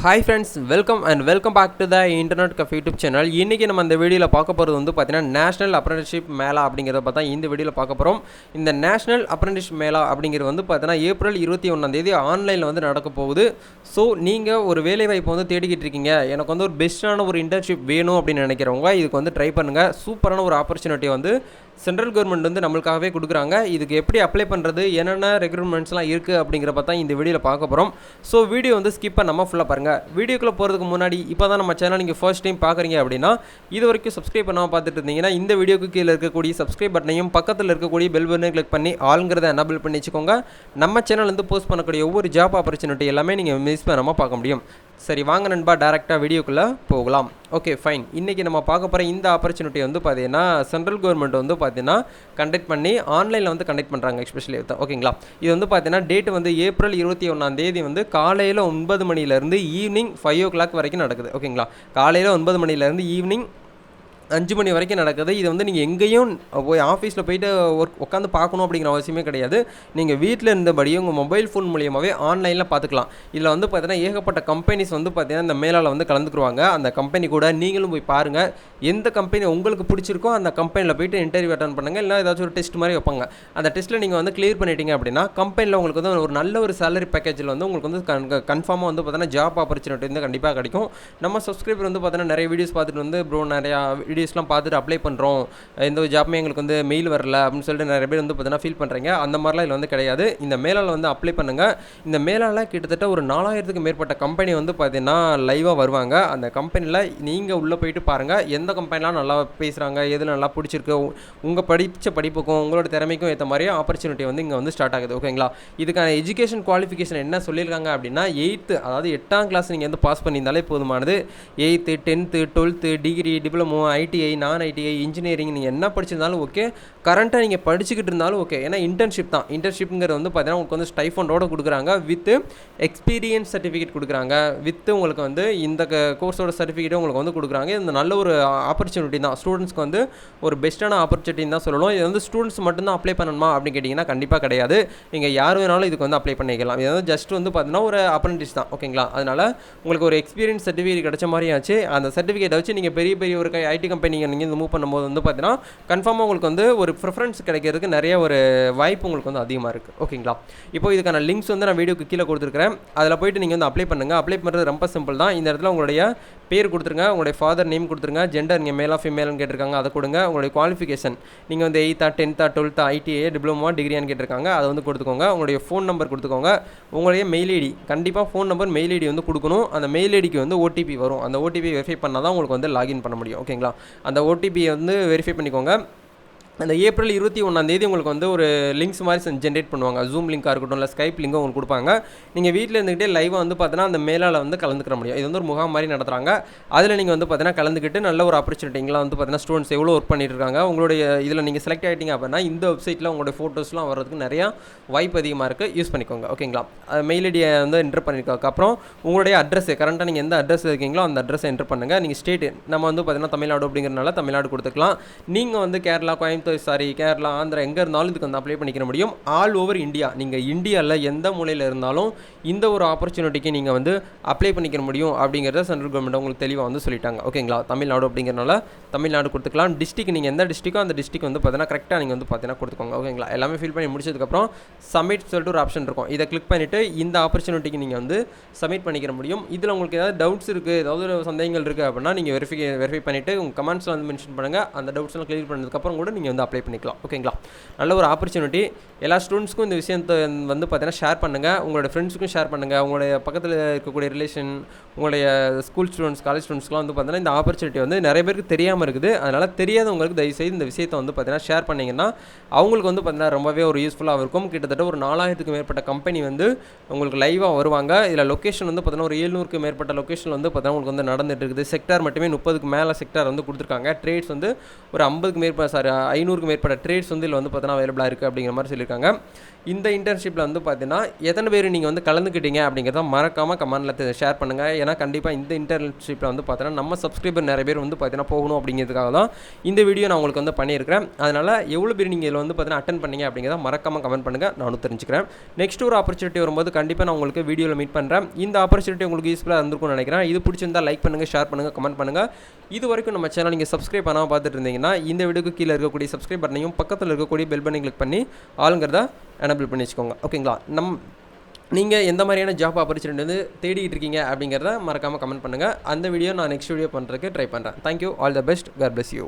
Hi friends, welcome back to the internet cafe YouTube channel. இன்றைக்கி நம்ம இந்த வீடியோவில் பார்க்க போகிறது வந்து பார்த்தீங்கன்னா நேஷனல் அப்ரெண்டிஸ்ஷிப் மேளா அப்படிங்கிறத பார்த்தா இந்த வீடியோவில் பார்க்க போகிறோம். இந்த நேஷனல் அப்ரெண்டிஸ்ஷிப் மேளா அப்படிங்கிறது வந்து பார்த்தீங்கன்னா ஏப்ரல் 21 ஆன்லைனில் வந்து நடக்க போகுது. ஸோ நீங்கள் ஒரு வேலைவாய்ப்பு வந்து தேடிக்கிட்டு இருக்கீங்க, எனக்கு வந்து ஒரு பெஸ்ட்டான ஒரு இன்டர்ன்ஷிப் வேணும் அப்படின்னு நினைக்கிறவங்க இதுக்கு வந்து ட்ரை பண்ணுங்கள். சூப்பரான ஒரு ஆப்பர்ச்சுனிட்டியை வந்து சென்ட்ரல் கவர்மெண்ட் வந்து நம்மளுக்காகவே கொடுக்குறாங்க. இதுக்கு எப்படி அப்ளை பண்ணுறது, என்னென்ன ரெக்ரூட்மெண்ட்ஸ்லாம் இருக்குது அப்படிங்கிற பார்த்தா இந்த வீடியோவில் பார்க்க போகிறோம். ஸோ வீடியோ வந்து ஸ்கிப் பண்ணாமல் ஃபுல்லாக பாருங்கள். வீடியோக்குள்ளே போகிறதுக்கு முன்னாடி இப்போ தான் நம்ம சேனல் நீங்கள் ஃபர்ஸ்ட் டைம் பார்க்குறீங்க அப்படின்னா இது வரைக்கும் சப்ஸ்கிரைப் பண்ணாமல் பார்த்துட்டு இருந்தீங்கன்னா இந்த வீடியோக்கு கீழே இருக்கக்கூடிய சப்ஸ்கிரைப் பட்டனையும் பக்கத்தில் இருக்கக்கூடிய பெல் பட்டனையும் கிளிக் பண்ணி ஆளுங்கிறத எனபிள் பண்ணி வச்சுக்கோங்க. நம்ம சேனல் வந்து போஸ்ட் பண்ணக்கூடிய ஒவ்வொரு ஜாப் ஆப்பர்ச்சுனிட்டி எல்லாமே நீங்கள் மிஸ் பண்ணாமல் பார்க்க முடியும். சரி, வாங்க நண்பா, டேரெக்டாக வீடியோக்குள்ளே போகலாம். Okay fine. இன்றைக்கி நம்ம பார்க்க போகிற இந்த ஆப்பர்ச்சுனிட்டி வந்து பார்த்தீங்கன்னா சென்ட்ரல் கவர்மெண்ட் வந்து பார்த்தீங்கன்னா கண்டக்ட் பண்ணி ஆன்லைனில் வந்து கண்டக்ட் பண்ணுறாங்க எஸ்பெஷலி. ஓகேங்களா, இது வந்து பார்த்தீங்கன்னா டேட் வந்து ஏப்ரல் 21 வந்து காலையில் 9 மணிலேருந்து ஈவினிங் 5 o'clock வரைக்கும் நடக்குது. ஓகேங்களா, காலையில் 9 மணிலேருந்து ஈவினிங் 5 மணி வரைக்கும் நடக்குது. இது வந்து நீங்கள் எங்கேயும் போய் ஆஃபீஸில் போய்ட்டு உட்காந்து பார்க்கணும் அப்படிங்கிற அவசியமே கிடையாது. நீங்கள் வீட்டில் இருந்தபடியே உங்கள் மொபைல் ஃபோன் மூலியமாகவே ஆன்லைனில் பார்த்துக்கலாம். இதில் வந்து பார்த்தீங்கன்னா ஏகப்பட்ட கம்பெனிஸ் வந்து பார்த்தீங்கன்னா இந்த மேலால் வந்து கலந்துக்குருவாங்க. அந்த கம்பெனி கூட நீங்களும் போய் பாருங்கள். எந்த கம்பெனி உங்களுக்கு பிடிச்சிருக்கோ அந்த கம்பெனியில் போய்ட்டு இன்டர்வியூ அட்டன் பண்ணுங்கள். இல்லை ஏதாச்சும் ஒரு டெஸ்ட் மாதிரி வைப்பாங்க. அந்த டெஸ்ட்டில் நீங்கள் வந்து கிளியர் பண்ணிட்டீங்க அப்படின்னா கம்பெனியில் உங்களுக்கு வந்து ஒரு நல்ல ஒரு சேலரி பேக்கேஜில் வந்து உங்களுக்கு வந்து கன்ஃபார்மாக வந்து பார்த்தீங்கன்னா ஜாப் ஆப்பர்ச்சுனிட்டி வந்து கண்டிப்பாக கிடைக்கும். நம்ம சப்ஸ்கிரைபர் வந்து பார்த்தீங்கன்னா நிறைய வீடியோஸ் பார்த்துட்டு வந்து ப்ரோ நிறையா வீடியோஸ்லாம் பார்த்துட்டு அப்ளை பண்ணுறோம், எந்த ஒரு ஜாப்புமே எங்களுக்கு வந்து மெயில் வரல அப்படின்னு சொல்லிட்டு நிறைய பேர் வந்து பார்த்தீங்கன்னா ஃபீல் பண்ணுறீங்க. அந்த மாதிரிலாம் இதில் வந்து கிடையாது. இந்த மேலால் வந்து அப்ளை பண்ணுங்கள். இந்த மேலால் கிட்டத்தட்ட ஒரு 4000க்கும் மேற்பட்ட கம்பெனி வந்து பார்த்தீங்கன்னா லைவாக வருவாங்க. அந்த கம்பெனியில் நீங்கள் உள்ளே போயிட்டு பாருங்கள், எந்த கம்பெனிலாம் நல்லா பேசுகிறாங்க, எதில் நல்லா பிடிச்சிருக்கு, உங்கள் படித்த படிப்புக்கும் உங்களோட திறமைக்கும் ஏற்ற மாதிரியே ஆப்பர்ச்சுனிட்டி வந்து இங்கே வந்து ஸ்டார்ட் ஆகுது. ஓகேங்களா, இதுக்கான எஜுகேஷன் குவாலிஃபிகேஷன் என்ன சொல்லியிருக்காங்க அப்படின்னா 8th, அதாவது 8ஆம் கிளாஸ் நீங்கள் வந்து பாஸ் பண்ணியிருந்தாலே போதுமானது. 8th, 10th, 12th, degree, diploma, ITI, நான் ஐடிஐ, இன்ஜினியரிங் நீங்கள் என்ன படிச்சிருந்தாலும் ஓகே, கரண்ட்டாக நீங்கள் படிச்சுக்கிட்டு இருந்தாலும் ஓகே. ஏன்னா இன்டர்ன்ஷிப் தான். இன்டர்ன்ஷிப்ங்கிறது வந்து பார்த்தீங்கன்னா உங்களுக்கு வந்து ஸ்டைஃபண்டோடு கொடுக்குறாங்க, வித் எக்ஸ்பீரியன்ஸ் சர்டிஃபிகேட் கொடுக்குறாங்க, வித் உங்களுக்கு வந்து இந்த கோர்ஸோட சர்டிஃபிகேட்டும் உங்களுக்கு வந்து கொடுக்குறாங்க. இந்த நல்ல ஒரு ஆப்பர்ச்சுனிட்டி தான். ஸ்டூடெண்ட்ஸ்க்கு வந்து ஒரு பெஸ்ட்டான ஆப்பர்ச்சுனிட்டின்னு தான் சொல்லணும். இது வந்து ஸ்டூடெண்ட்ஸ் மட்டும்தான் அப்ளை பண்ணணுமா அப்படின்னு கேட்டிங்கன்னா கண்டிப்பாக கிடையாது. நீங்கள் யார் வேணாலும் இதுக்கு வந்து அப்ளை பண்ணிக்கலாம். இது வந்து ஜஸ்ட் வந்து பார்த்தீங்கன்னா ஒரு அப்ரெண்டிஸ் தான். ஓகேங்களா, அதனால் உங்களுக்கு ஒரு எக்ஸ்பீரியன்ஸ் சர்டிஃபிகேட் கிடைச்ச மாதிரி ஆச்சு. அந்த சர்டிஃபிகேட்டை வச்சு நீங்கள் பெரிய ஒரு ஐடி கம்பெனி நீங்கள் மூவ் பண்ணும்போது வந்து பார்த்தீங்கன்னா கன்ஃபார்மாக உங்களுக்கு வந்து ஒரு ப்ரிஃபரன்ஸ் கிடைக்கிறதுக்கு நிறைய ஒரு வாய்ப்பு உங்களுக்கு வந்து அதிகமாக இருக்குது. ஓகேங்களா, இப்போ இதுக்கான லிங்க்ஸ் வந்து நான் வீடியோக்கு கீழே கொடுத்துருக்கிறேன். அதில் போய்ட்டு நீங்கள் வந்து அப்ளை பண்ணுங்கள். அப்ளை பண்ணுறது ரொம்ப சிம்பிள் தான். இந்த இடத்துல உங்களுடைய பேர் கொடுத்துருங்க, உங்களுடைய ஃபாதர் நேம் கொடுத்துருங்க, ஜெண்டர் நீங்கள் மேலா ஃபீமேல்னு கேட்டிருக்காங்க அதை கொடுங்க. உங்களுடைய குவாலிஃபிகேஷன் நீங்கள் வந்து 8th, 10th, 12th, ITI, diploma, டிகிரியான்னு கேட்டிருக்காங்க அதை வந்து கொடுத்துக்கோங்க. உங்களுடைய ஃபோன் நம்பர் கொடுத்துக்கோங்க. உங்களுடைய மெயில் ஐடி, கண்டிப்பாக ஃபோன் நம்பர் மெயில் ஐடி வந்து கொடுக்கணும். அந்த மெயில் ஐடிக்கு வந்து ஓடிபி வரும். அந்த ஓடிபி வெரிஃபை பண்ணால் தான் உங்களுக்கு வந்து லாகின் பண்ண முடியும். ஓகேங்களா, அந்த ஓடிபியை வந்து வெரிஃபை பண்ணிக்கோங்க. அந்த ஏப்ரல் 21 உங்களுக்கு வந்து ஒரு லிங்க்ஸ் மாதிரி ஜென்ரேட் பண்ணுவாங்க. ஜூம் லிங்காக இருக்கட்டும், இல்லை ஸ்கைப் லிங்கும் உங்களுக்கு கொடுப்பாங்க. நீங்கள் வீட்டில் இருந்துக்கிட்டே லைவாக வந்து பார்த்தீங்கன்னா அந்த மேலால் வந்து கலந்துக்கிற முடியும். இது வந்து ஒரு முகாம் மாதிரி நடத்துகிறாங்க. அதில் நீங்கள் வந்து பார்த்தீங்கன்னா கலந்துக்கிட்டு நல்ல ஒரு ஆப்பர்ச்சுனிட்டிங்களாம் வந்து பார்த்தீங்கன்னா ஸ்டூடெண்ட்ஸ் எவ்வளோ ஒர்க் பண்ணிட்டு இருக்காங்க. உங்களுடைய இதில் நீங்கள் செலக்ட் ஆகிட்டீங்க அப்படின்னா இந்த வெப்சைட்டில் உங்களுடைய ஃபோட்டோஸ்லாம் வர்றதுக்கு நிறையா வாய்ப்பு அதிகமாக இருக்குது. யூஸ் பண்ணிக்கோங்க. ஓகேங்களா, மெயில் ஐடியை வந்து என்டர் பண்ணிக்கிறதுக்கப்புறம் உங்களுடைய அட்ரஸ், கரண்ட்டாக நீங்கள் எந்த அட்ரஸ் இருக்கீங்களோ அந்த அட்ரஸை என்டர் பண்ணுங்கள். நீங்கள் ஸ்டேட்டு நம்ம வந்து பார்த்தீங்கன்னா தமிழ்நாடு அப்படிங்கிறனால தமிழ்நாடு கொடுத்துக்கலாம். நீங்கள் வந்து கேரளா, கோயம்புத்தூர், கேரளா, ஆந்திரா எங்கே இருந்தாலும் இதுக்கு வந்து அப்ளை பண்ணிக்க முடியும். ஆல் ஓவர் இந்தியா, நீங்கள் இந்தியாவில் எந்த மூலையில் இருந்தாலும் இந்த ஒரு ஆப்பர்ச்சுனிட்டிக்கு நீங்கள் வந்து அப்ளை பண்ணிக்க முடியும் அப்படிங்கிறத சென்ட்ரல் கவர்மெண்ட் உங்களுக்கு தெளிவாக வந்து சொல்லிட்டாங்க. ஓகேங்களா, தமிழ்நாடு அப்படிங்கிறனால தமிழ்நாடு கொடுத்துக்கலாம். டிஸ்ட்ரிக் நீங்கள் எந்த டிஸ்ட்ரிக்கோ அந்த டிஸ்ட்ரிக் வந்து பார்த்தீங்கன்னா கரெக்டாக நீங்கள் வந்து பார்த்தீங்கன்னா கொடுத்துக்கோங்க. ஓகேங்களா, எல்லாமே ஃபில் பண்ணி முடிச்சதுக்கப்புறம் சப்மிட் சொல்லிட்டு ஒரு ஆப்ஷன் இருக்கும். இதை கிளிக் பண்ணிவிட்டு இந்த ஆப்பர்ச்சுனிட்டிக்கு நீங்கள் வந்து சப்மிட் பண்ணிக்க முடியும். இதில் உங்களுக்கு ஏதாவது டவுட்ஸ் இருக்குது, ஏதாவது சந்தேகங்கள் இருக்குது அப்படின்னா நீங்கள் வெரிஃபை பண்ணிவிட்டு உங்கள் கமெண்ட்ஸில் வந்து மென்ஷன் பண்ணுங்கள். அந்த டவுட்ஸ்லாம் கிளியர் பண்ணதுக்கப்புறம் கூட நீங்கள் வந்து அப்ளை பண்ணிக்கலாம். ஓகேங்களா, நல்ல ஒரு ஆப்பர்ச்சுனிட்டி. எல்லா ஸ்டூடெண்ட்ஸ்க்கும் இந்த விஷயத்தை வந்து பார்த்தீங்கன்னா ஷேர் பண்ணுங்கள். உங்களோட ஃப்ரெண்ட்ஸுக்கும் ஷேர் பண்ணுங்கள். உங்களுடைய பக்கத்தில் இருக்கக்கூடிய ரிலேஷன், உங்களுடைய ஸ்கூல் ஸ்டூடெண்ட்ஸ், காலேஜ் ஸ்டூடெண்ட்ஸ்க்குலாம் வந்து பார்த்தீங்கன்னா இந்த ஆப்பர்ச்சுனிட்டி வந்து நிறைய பேருக்கு தெரியாமல் இருக்குது. அதனால் தெரியாதவங்களுக்கு தயவுசெய்து இந்த விஷயத்தை வந்து பார்த்தீங்கன்னா ஷேர் பண்ணிங்கன்னா அவங்களுக்கு வந்து பார்த்தீங்கன்னா ரொம்பவே ஒரு யூஸ்ஃபுல்லாக இருக்கும். கிட்டத்தட்ட ஒரு 4000க்கும் மேற்பட்ட கம்பெனி வந்து உங்களுக்கு லைவாக வருவாங்க. இதில் லொக்கேஷன் வந்து பார்த்தீங்கன்னா ஒரு 700க்கும் மேற்பட்ட லொக்கேஷன் வந்து பார்த்தீங்கன்னா உங்களுக்கு வந்து நடந்துட்டு இருக்குது. செக்டார் மட்டுமே 30க்கு மேலே செக்டார் வந்து கொடுத்துருக்காங்க. ட்ரேட்ஸ் வந்து ஒரு 50க்கு மேற்பட்ட 500க்கு மேற்பட்ட ட்ரேட்ஸ் வந்து இதில் வந்து பார்த்தீங்கன்னா அவைலபிளாக இருக்குது அப்படிங்கிற மாதிரி சொல்லியிருக்காங்க. இந்த இன்டர்ன்ஷிப்பில் வந்து பார்த்தீங்கன்னா எத்தனை பேர் நீங்கள் வந்து கலந்துக்கிட்டீங்க அப்படிங்கிறத மறக்காமல் கமெண்ட்டில் ஷேர் பண்ணுங்கள். ஏன்னா கண்டிப்பாக இந்த இன்டர்ன்ஷிப்பில் வந்து பார்த்தீங்கன்னா நம்ம சப்ஸ்கிரைபர் நிறைய பேர் வந்து பார்த்தீங்கன்னா போகணும் அப்படிங்கிறதுக்காக தான் இந்த வீடியோ நான் உங்களுக்கு வந்து பண்ணியிருக்கிறேன். அதனால் எவ்வளோ பேர் நீங்கள் இதில் வந்து பார்த்தீங்கன்னா அட்டன் பண்ணீங்க அப்படிங்கிறத மறக்காமல் கமெண்ட் பண்ணுங்கள், நானும் தெரிஞ்சுக்கிறேன். நெக்ஸ்ட் ஒரு ஆப்பர்ச்சுனிட்டி வரும்போது கண்டிப்பாக நான் உங்களுக்கு வீடியோவில் மீட் பண்ணுறேன். இந்த ஆப்பர்ச்சுனிட்டி உங்களுக்கு யூஸ்ஃபுல்லாக இருந்திருக்கும்னு நினைக்கிறேன். இது பிடிச்சிருந்தால் லைக் பண்ணுங்கள், ஷேர் பண்ணுங்கள், கமெண்ட் பண்ணுங்கள். இது வரைக்கும் நம்ம சேனல் நீங்கள் சப்ஸ்கிரைப் பண்ணாமல் பார்த்துட்டு இருந்தீங்கன்னா இந்த வீடியோக்கு கீழே இருக்கக்கூடிய சப்ஸ்கிரைப் பட்டனையும் பக்கத்தில் இருக்கக்கூடிய பெல் பட்டனை கிளிக் பண்ணி ஆளுங்கிறத எனபிள் பண்ணி வச்சுக்கோங்க. ஓகேங்களா? நீங்கள் எந்த மாதிரியான ஜாப் ஆப்பர்ச்சுனிட்டி வந்து தேடிட்டு இருக்கீங்க அப்படிங்கிறத மறக்காமல் கமெண்ட் பண்ணுங்கள். அந்த வீடியோ நான் நெக்ஸ்ட் வீடியோ பண்ணுறதுக்கு ட்ரை பண்ணுறேன். Thank you. All the best. God bless you.